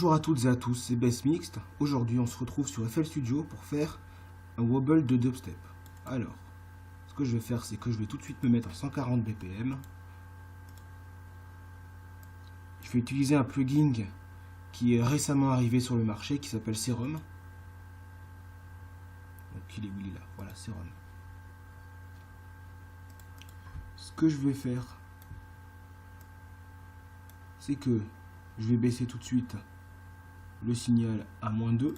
Bonjour à toutes et à tous, c'est Bass Mixte. Aujourd'hui, on se retrouve sur FL Studio pour faire un wobble de dubstep. Alors, ce que je vais faire, c'est que je vais tout de suite me mettre en 140 BPM. Je vais utiliser un plugin qui est récemment arrivé sur le marché, qui s'appelle Serum. Donc, il est où? Il est là, voilà, Serum. Ce que je vais faire, c'est que je vais baisser tout de suite le signal à -2.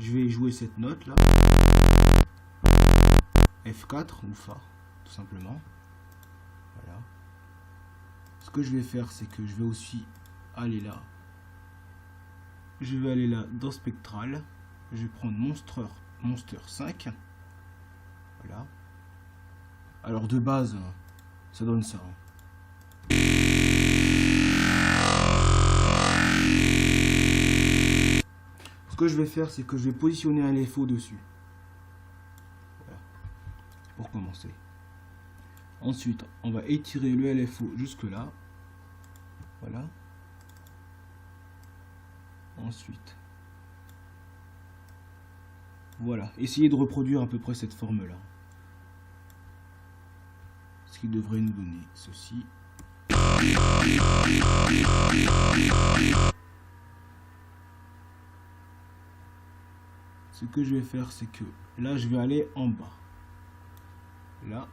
Je vais jouer cette note là, F4 ou Fa, tout simplement. Voilà. Ce que je vais faire, c'est que je vais aussi aller là. Je vais aller là dans Spectral. Je vais prendre Monster 5. Voilà. Alors de base, ça donne ça. Ce que je vais faire, c'est que je vais positionner un LFO dessus. Voilà. Pour commencer. Ensuite, on va étirer le LFO jusque là. Voilà. Ensuite. Voilà. Essayez de reproduire à peu près cette forme-là. Ce qui devrait nous donner ceci. Ce que je vais faire, c'est que là, je vais aller en bas. Là,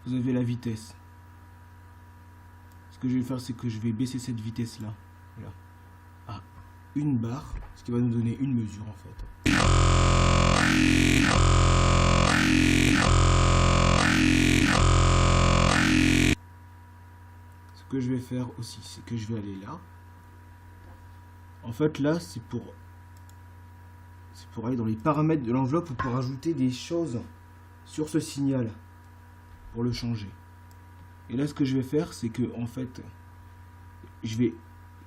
vous avez la vitesse. Ce que je vais faire, c'est que je vais baisser cette vitesse-là. Voilà. À 1 barre, ce qui va nous donner une mesure en fait. Ce que je vais faire aussi, c'est que je vais aller là. En fait, là, c'est pour aller dans les paramètres de l'enveloppe pour ajouter des choses sur ce signal pour le changer. Et là, ce que je vais faire, c'est que en fait, je vais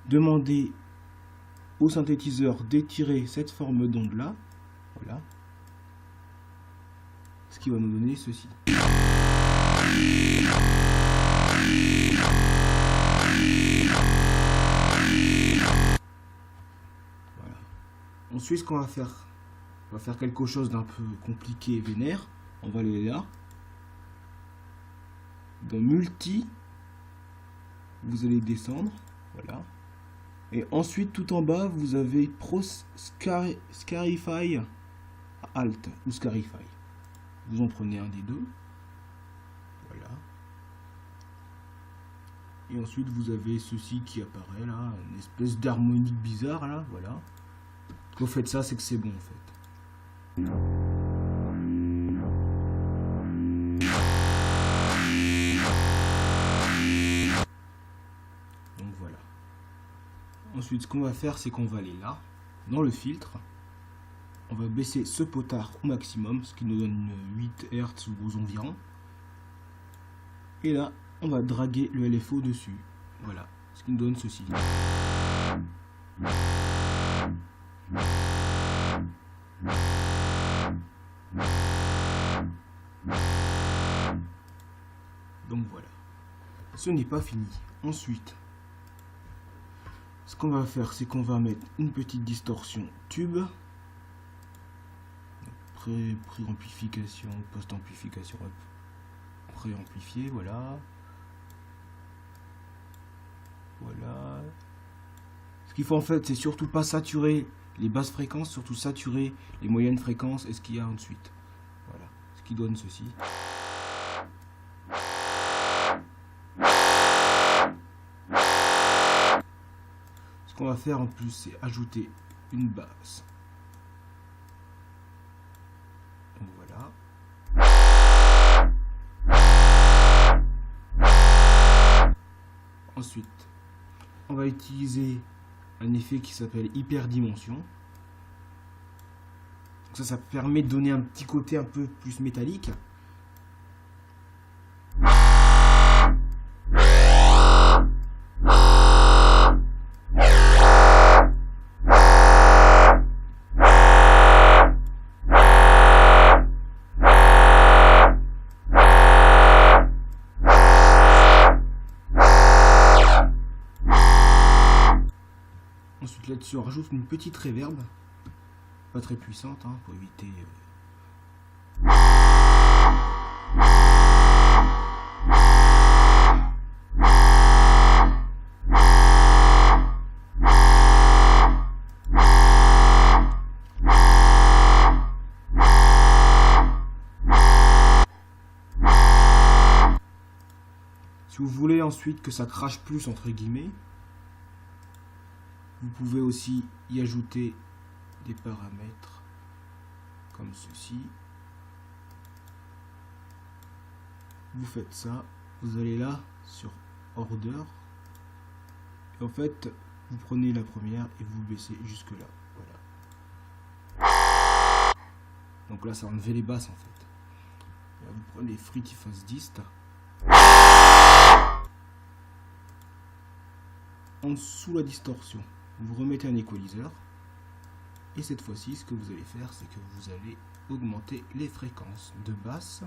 demander au synthétiseur d'étirer cette forme d'onde là. Voilà. Ce qui va nous donner ceci. Voilà. Ensuite, ce qu'on va faire, on va faire quelque chose d'un peu compliqué et vénère. On va aller là. Dans Multi, vous allez descendre. Voilà. Et ensuite, tout en bas, vous avez Pro Scarify Alt ou Scarify. Vous en prenez un des deux. Voilà. Et ensuite, vous avez ceci qui apparaît là, une espèce d'harmonique bizarre là. Voilà. Quand vous faites ça, c'est que c'est bon en fait. Donc voilà. Ensuite, ce qu'on va faire, c'est qu'on va aller là, dans le filtre. On va baisser ce potard au maximum, ce qui nous donne 8 Hz ou aux environs. Et là, on va draguer le LFO dessus. Voilà, ce qui nous donne ceci. Donc voilà. Ce n'est pas fini. Ensuite, ce qu'on va faire, c'est qu'on va mettre une petite distorsion tube. Pré-amplification, post-amplification, pré-amplifié, voilà. Voilà. Ce qu'il faut en fait, c'est surtout pas saturer les basses fréquences, surtout saturer les moyennes fréquences et ce qu'il y a ensuite. Voilà. Ce qui donne ceci. Ce qu'on va faire en plus, c'est ajouter une basse. Donc voilà. Ensuite, on va utiliser un effet qui s'appelle hyperdimension. Donc ça permet de donner un petit côté un peu plus métallique. Ensuite là-dessus on rajoute une petite reverb, pas très puissante hein, pour éviter Si vous voulez ensuite que ça crache plus entre guillemets, vous pouvez aussi y ajouter des paramètres comme ceci. Vous faites ça, vous allez là sur Order, et en fait vous prenez la première et vous baissez jusque là. Voilà. Donc là ça a enlevé les basses en fait. Là, vous prenez Freaky Fast Dist. En dessous la distorsion, vous remettez un équaliseur. Et cette fois-ci, ce que vous allez faire, c'est que vous allez augmenter les fréquences de basse.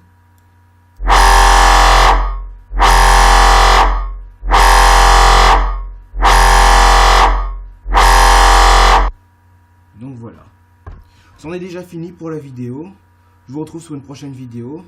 Donc voilà. C'en est déjà fini pour la vidéo. Je vous retrouve sur une prochaine vidéo.